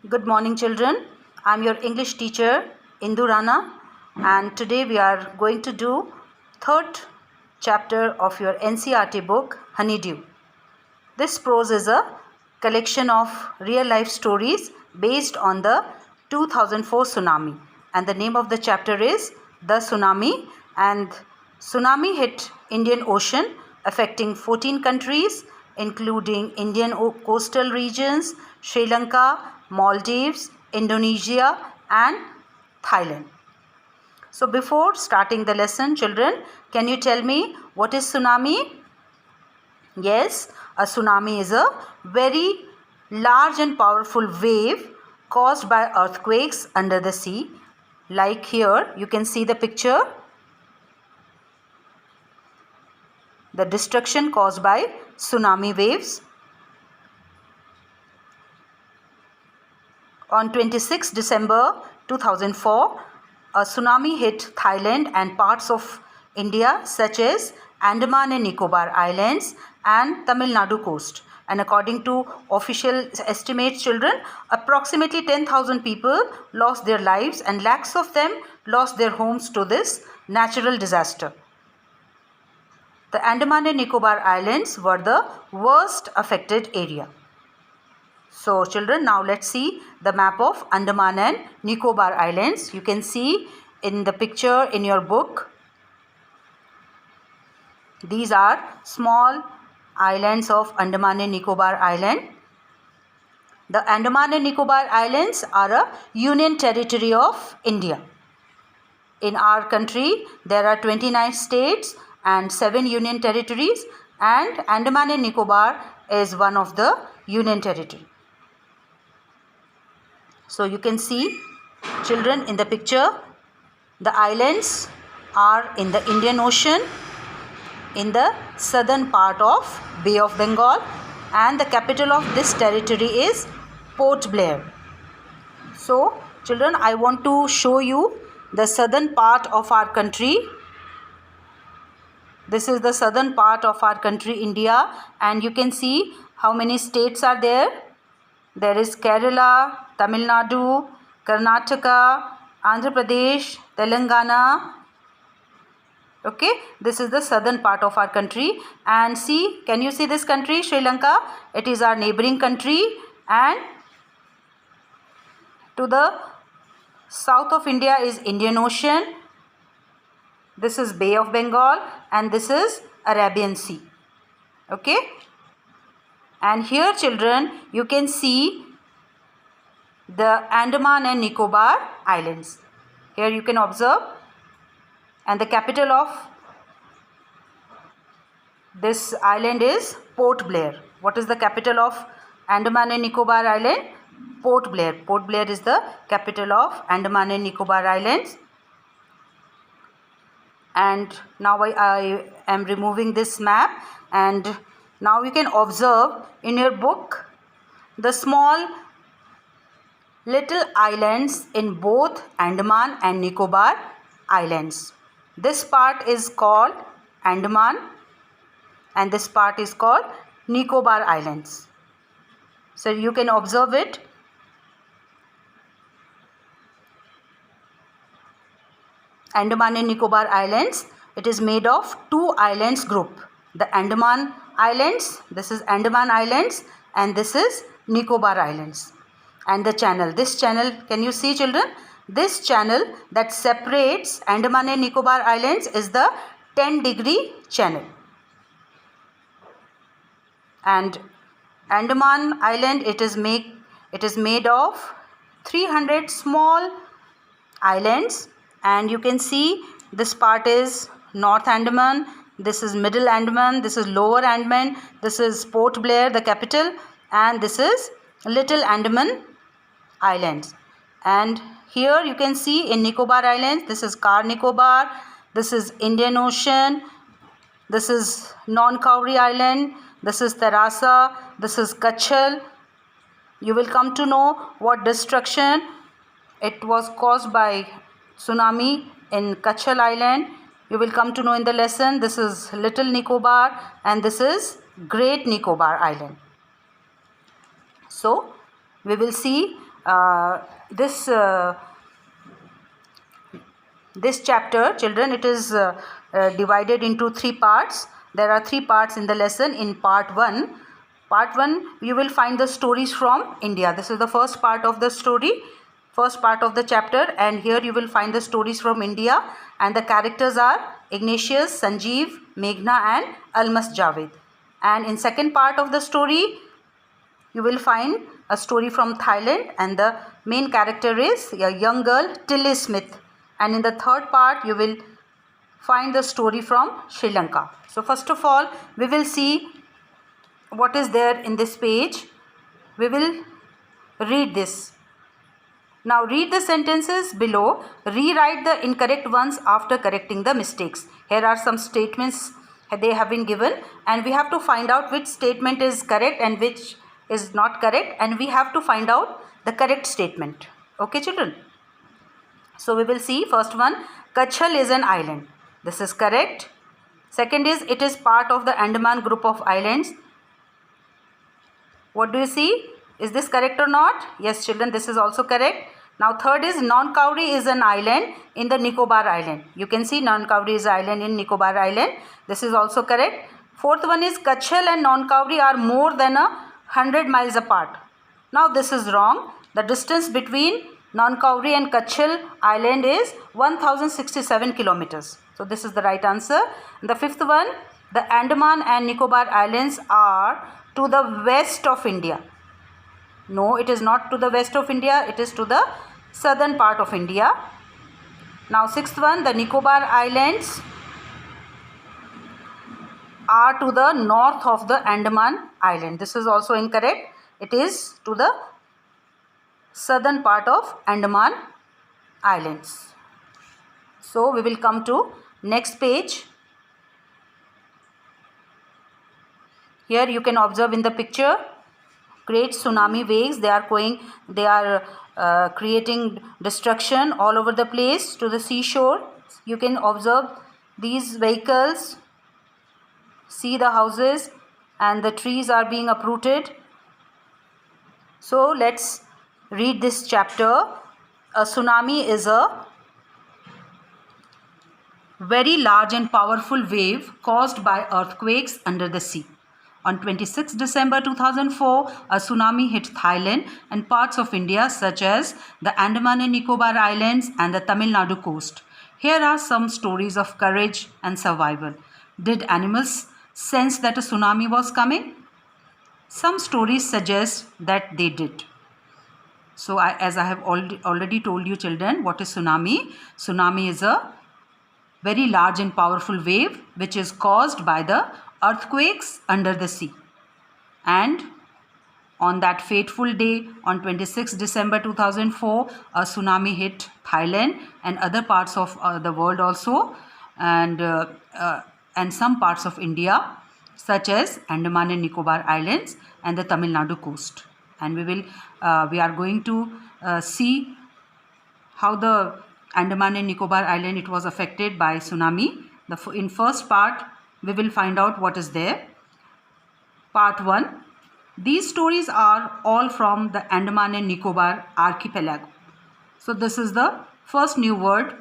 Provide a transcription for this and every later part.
Good morning, children. I'm your English teacher, Indu Rana, and today we are going to do third chapter of your NCERT book, Honeydew. This prose is a collection of real-life stories based on the 2004 tsunami, and the name of the chapter is The Tsunami. And tsunami hit Indian Ocean, affecting 14 countries, including Indian coastal regions, Sri Lanka, Maldives, Indonesia, and Thailand. So before starting the lesson, children, can you tell me what is tsunami? Yes, a tsunami is a very large and powerful wave caused by earthquakes under the sea. Like here, you can see the picture. The destruction caused by tsunami waves. On 26 December 2004, a tsunami hit Thailand and parts of India such as Andaman and Nicobar Islands and Tamil Nadu coast. And according to official estimates, children, approximately 10,000 people lost their lives and lakhs of them lost their homes to this natural disaster. The Andaman and Nicobar Islands were the worst affected area. So children, now let's see the map of Andaman and Nicobar Islands. You can see in the picture in your book. These are small islands of Andaman and Nicobar Island. The Andaman and Nicobar Islands are a union territory of India. In our country, there are 29 states and 7 union territories, and Andaman and Nicobar is one of the union territory. So you can see, children, in the picture, the islands are in the Indian Ocean in the southern part of Bay of Bengal, and the capital of this territory is Port Blair. So children, I want to show you the southern part of our country. This is the southern part of our country, India, and you can see how many states are there. There is Kerala, Tamil Nadu, Karnataka, Andhra Pradesh, Telangana. Okay, this is the southern part of our country. And see, can you see this country, Sri Lanka? It is our neighboring country, and to the south of India is Indian Ocean. This is Bay of Bengal, and this is Arabian Sea. Okay, and here, children, you can see the Andaman and Nicobar Islands. Here you can observe, and the capital of this island is Port Blair. What is the capital of Andaman and Nicobar Island? Port Blair. Port Blair is the capital of Andaman and Nicobar Islands. And now I am removing this map, and now you can observe in your book the small little islands in both Andaman and Nicobar Islands. This part is called Andaman and this part is called Nicobar Islands. So you can observe it. Andaman and Nicobar Islands, it is made of 2 islands group. The Andaman Islands, this is Andaman Islands, and this is Nicobar Islands. And the channel, this channel, can you see, children? This channel that separates Andaman and Nicobar Islands is the 10-degree channel. And Andaman Island, it is made of 300 small islands, and you can see this part is North Andaman, this is Middle Andaman, this is Lower Andaman, this is Port Blair, the capital, and this is Little Andaman Islands. And here you can see in Nicobar Islands, this is Car Nicobar, this is Indian Ocean, this is Non-Cowrie Island, this is Terasa, this is Kachal. You will come to know what destruction it was caused by tsunami in Kachal Island. You will come to know in the lesson. This is Little Nicobar and this is Great Nicobar Island. So we will see This chapter, children, it is divided into 3 parts. There are 3 parts in the lesson. In part 1, you will find the stories from India. This is the first part of the story, first part of the chapter, and here you will find the stories from India, and the characters are Ignatius, Sanjeev, Meghna and Almas Javed. And in second part of the story, you will find a story from Thailand, and the main character is a young girl, Tilly Smith. And in the third part, you will find the story from Sri Lanka. So first of all, we will see what is there in this page. We will read this. Now read the sentences below. Rewrite the incorrect ones after correcting the mistakes. Here are some statements they have been given, and we have to find out which statement is correct and which is not correct, and we have to find out the correct statement. Okay, children? So we will see first one, Kachal is an island. This is correct. Second is, it is part of the Andaman group of islands. What do you see? Is this correct or not? Yes, children, this is also correct. Now third is, Non-Kauri is an island in the Nicobar Island. You can see Non-Kauri is an island in Nicobar Island. This is also correct. Fourth one is, Kachal and Non-Kauri are more than 100 miles apart. Now this is wrong. The distance between Non-Kauri and Kachal Island is 1067 kilometers. So this is the right answer. And the fifth one, the Andaman and Nicobar Islands are to the west of India. No, it is not to the west of India. It is to the southern part of India. Now sixth one, the Nicobar Islands are to the north of the Andaman Island. This is also incorrect. It is to the southern part of Andaman Islands. So we will come to next page. Here you can observe in the picture great tsunami waves. They are creating destruction all over the place to the seashore. You can observe these vehicles, see the houses, and the trees are being uprooted. So let's read this chapter. A tsunami is a very large and powerful wave caused by earthquakes under the sea. On 26 December 2004, a tsunami hit Thailand and parts of India such as the Andaman and Nicobar Islands and the Tamil Nadu coast. Here are some stories of courage and survival. Did animals sense that a tsunami was coming? Some stories suggest that they did. So as I have already told you, children, what is tsunami? Tsunami is a very large and powerful wave which is caused by the earthquakes under the sea. And on that fateful day, on 26 December 2004, a tsunami hit Thailand and other parts of the world also, and some parts of India such as Andaman and Nicobar Islands and the Tamil Nadu coast. And we are going to see how the Andaman and Nicobar Island, it was affected by tsunami. In first part, we will find out what is there. Part 1. These stories are all from the Andaman and Nicobar archipelago. So this is the first new word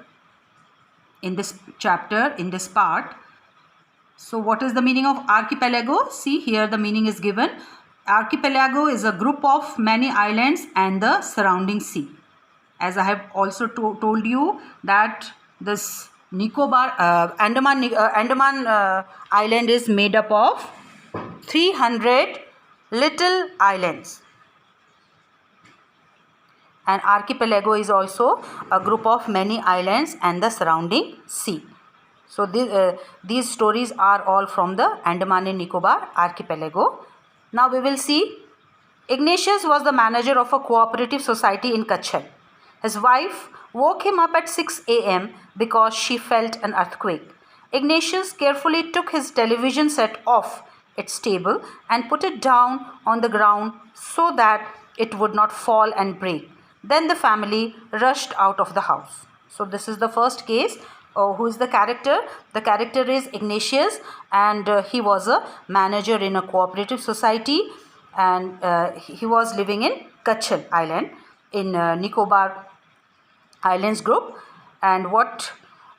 in this chapter, in this part. So what is the meaning of archipelago? See, here the meaning is given. Archipelago is a group of many islands and the surrounding sea. As I have also told you that this Nicobar Andaman island is made up of 300 little islands, and archipelago is also a group of many islands and the surrounding sea. So these stories are all from the Andaman and Nicobar archipelago. Now we will see. Ignatius was the manager of a cooperative society in Kachal. His wife woke him up at 6 a.m. because she felt an earthquake. Ignatius carefully took his television set off its table and put it down on the ground so that it would not fall and break. Then the family rushed out of the house. So this is the first case. Who is the character? The character is Ignatius, and he was a manager in a cooperative society, and he was living in Kachal Island. in Nicobar Islands group. And what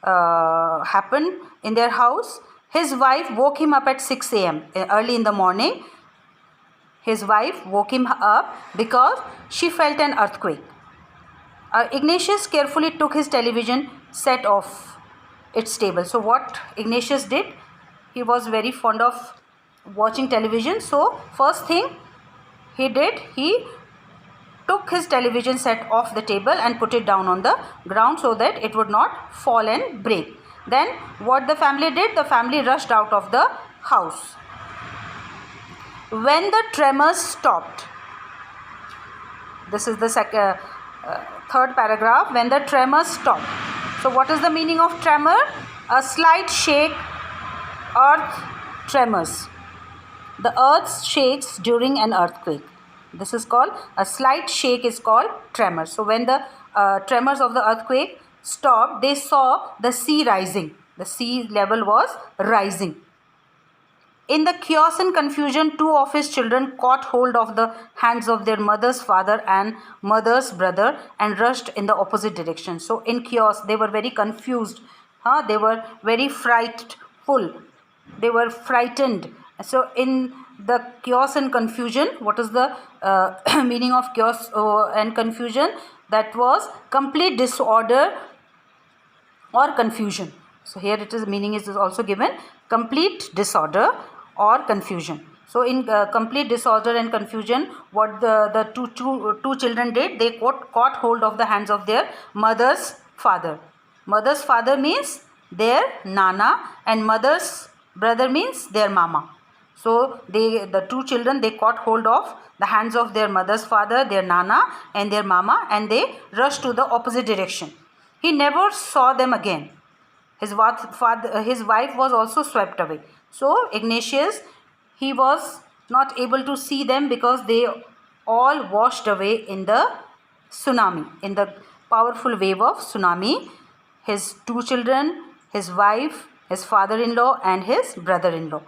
happened in their house? His wife woke him up at 6 a.m. early in the morning. His wife woke him up because she felt an earthquake. Ignatius carefully took his television set off its table. So what Ignatius did, he was very fond of watching television. So first thing he did, he took his television set off the table and put it down on the ground so that it would not fall and break. Then what the family did, the family rushed out of the house. When the tremors stopped, this is the third paragraph, when the tremors stopped. So what is the meaning of tremor? A slight shake, earth tremors. The earth shakes during an earthquake. This is called, a slight shake is called tremor. So when the tremors of the earthquake stopped, they saw the sea rising. The sea level was rising. In the chaos and confusion, two of his children caught hold of the hands of their mother's father and mother's brother and rushed in the opposite direction. So in chaos, they were very confused. They were very frightful. They were frightened. So in the chaos and confusion, what is the meaning of chaos and confusion? That was complete disorder or confusion. So here it is, meaning is also given, complete disorder or confusion. So in complete disorder and confusion, what the two children did, they caught hold of the hands of their mother's father. Mother's father means their nana and mother's brother means their mama. So the two children, they caught hold of the hands of their mother's father, their nana and their mama, and they rushed to the opposite direction. He never saw them again. His wife was also swept away. So Ignatius, he was not able to see them because they all washed away in the tsunami, in the powerful wave of tsunami. His two children, his wife, his father-in-law and his brother-in-law.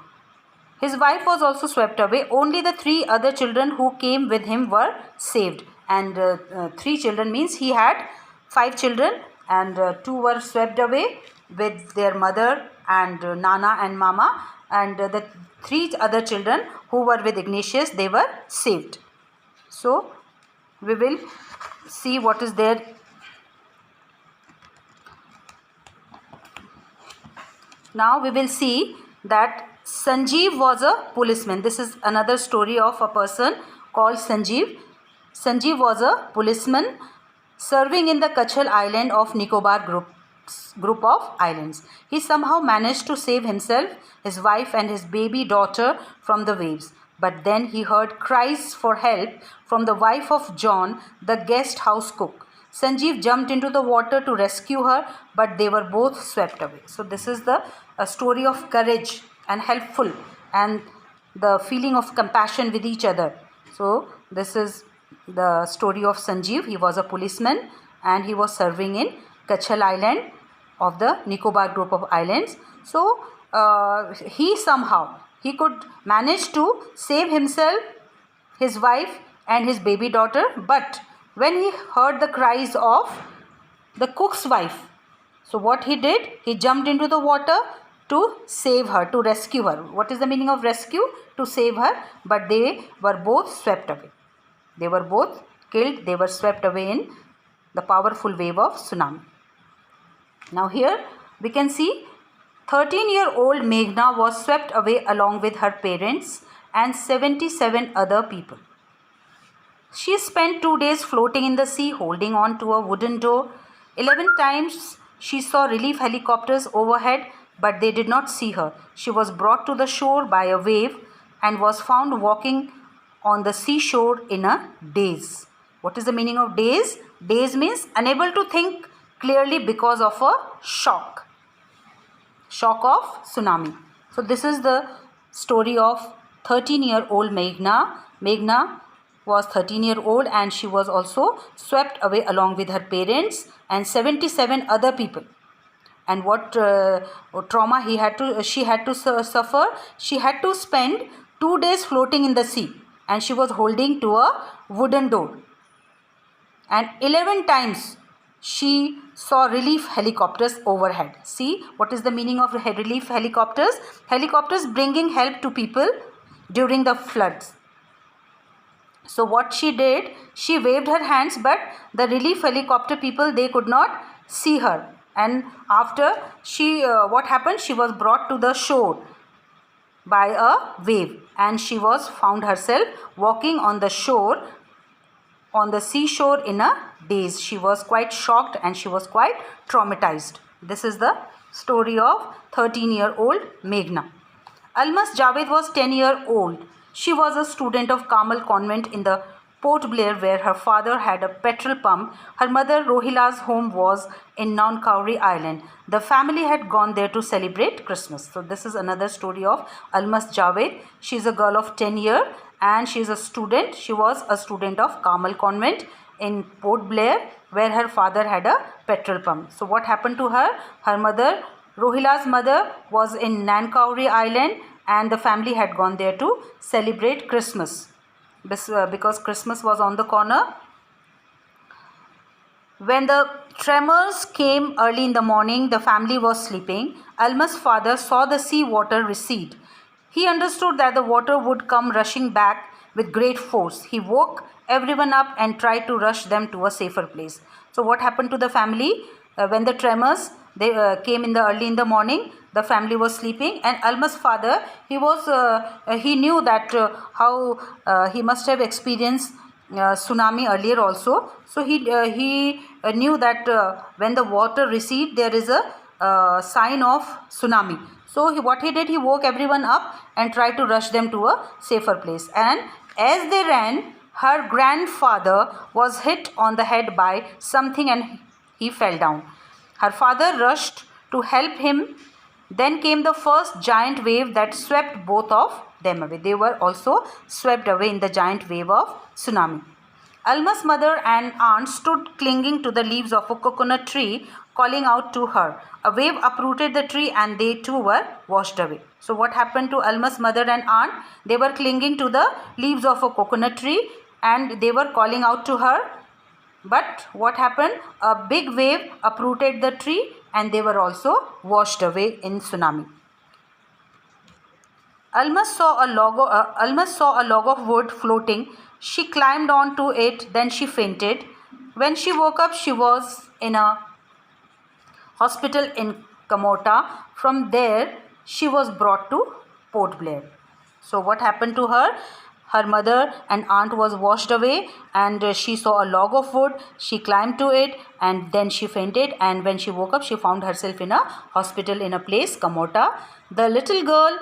His wife was also swept away. Only the three other children who came with him were saved. And three children means he had 5 children, and 2 were swept away with their mother and nana and mama, and the 3 other children who were with Ignatius, they were saved. So we will see what is there. Now we will see that Sanjeev was a policeman. This is another story of a person called Sanjeev. Sanjeev was a policeman serving in the Kachal island of Nicobar group of islands. He somehow managed to save himself, his wife and his baby daughter from the waves. But then he heard cries for help from the wife of John, the guest house cook. Sanjeev jumped into the water to rescue her, but they were both swept away. So this is the story of courage and helpful and the feeling of compassion with each other. So this is the story of Sanjeev. He was a policeman and he was serving in Kachal Island of the Nicobar group of islands. So he could manage to save himself, his wife and his baby daughter. But when he heard the cries of the cook's wife, so what he did, he jumped into the water to save her, to rescue her. What is the meaning of rescue? To save her. But they were both swept away. They were both killed. They were swept away in the powerful wave of tsunami. Now here we can see 13-year-old Meghna was swept away along with her parents and 77 other people. She spent 2 days floating in the sea, holding on to a wooden door. 11 times she saw relief helicopters overhead, but they did not see her. She was brought to the shore by a wave and was found walking on the seashore in a daze. What is the meaning of daze? Daze means unable to think clearly because of a shock. Shock of tsunami. So this is the story of 13-year-old Meghna. Meghna was 13-year-old and she was also swept away along with her parents and 77 other people. And what trauma she had to suffer? She had to spend 2 days floating in the sea and she was holding to a wooden door. and 11 times she saw relief helicopters overhead. See what is the meaning of relief helicopters? Helicopters bringing help to people during the floods. So what she did, she waved her hands, but the relief helicopter people, they could not see her. And after what happened, she was brought to the shore by a wave, and she was found herself walking on the shore, on the seashore, in a daze. She was quite shocked and she was quite traumatized. This is the story of 13-year-old Meghna. Almas Javed was 10-year-old. She was a student of Carmel Convent in the Port Blair, where her father had a petrol pump. Her mother Rohila's home was in Nancowry Island. The family had gone there to celebrate Christmas. So this is another story of Almas Javed. She is a girl of 10 years and she is a student. She was a student of Carmel Convent in Port Blair, where her father had a petrol pump. So what happened to her? Her mother, Rohila's mother, was in Nancowry Island, and the family had gone there to celebrate Christmas. Because Christmas was on the corner. When the tremors came early in the morning, the family was sleeping. Alma's father saw the sea water recede. He understood that the water would come rushing back with great force. He woke everyone up and tried to rush them to a safer place. So what happened to the family? When the tremors came early in the morning, the family was sleeping, and Alma's father, he knew that how he must have experienced tsunami earlier also. So he knew that when the water recedes, there is a sign of tsunami. So what he did, he woke everyone up and tried to rush them to a safer place. And as they ran, her grandfather was hit on the head by something and he fell down. Her father rushed to help him. Then came the first giant wave that swept both of them away. They were also swept away in the giant wave of tsunami. Alma's mother and aunt stood clinging to the leaves of a coconut tree, calling out to her. A wave uprooted the tree and they too were washed away. So what happened to Alma's mother and aunt? They were clinging to the leaves of a coconut tree and they were calling out to her. But what happened? A big wave uprooted the tree and they were also washed away in tsunami. Almas saw a log of wood floating. She climbed onto it, then she fainted. When she woke up, she was in a hospital in Kamota. From there, she was brought to Port Blair. So what happened to her? Her mother and aunt was washed away and she saw a log of wood. She climbed to it and then she fainted, and when she woke up, she found herself in a hospital in a place, Kamota. The little girl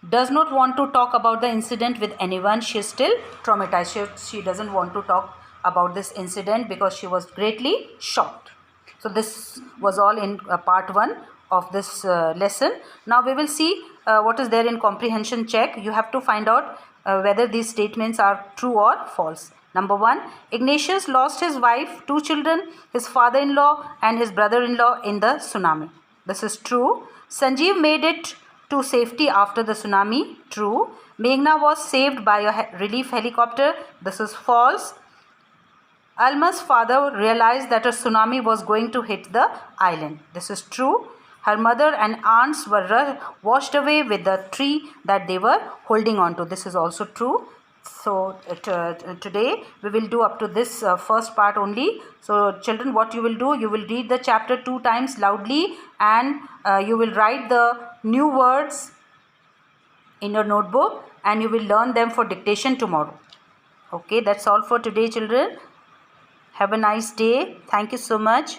does not want to talk about the incident with anyone. She is still traumatized. She doesn't want to talk about this incident because she was greatly shocked. So this was all in part 1 of this lesson. Now we will see what is there in comprehension check. You have to find out whether these statements are true or false. Number 1, Ignatius lost his wife, 2 children, his father-in-law and his brother-in-law in the tsunami. This is true. Sanjeev made it to safety after the tsunami. True. Meghna was saved by a relief helicopter. This is false. Alma's father realized that a tsunami was going to hit the island. This is true. Her mother and aunts were washed away with the tree that they were holding on to. This is also true. So today we will do up to this first part only. So children, what you will do, you will read the chapter 2 times loudly and you will write the new words in your notebook and you will learn them for dictation tomorrow. Okay, that's all for today, children. Have a nice day. Thank you so much.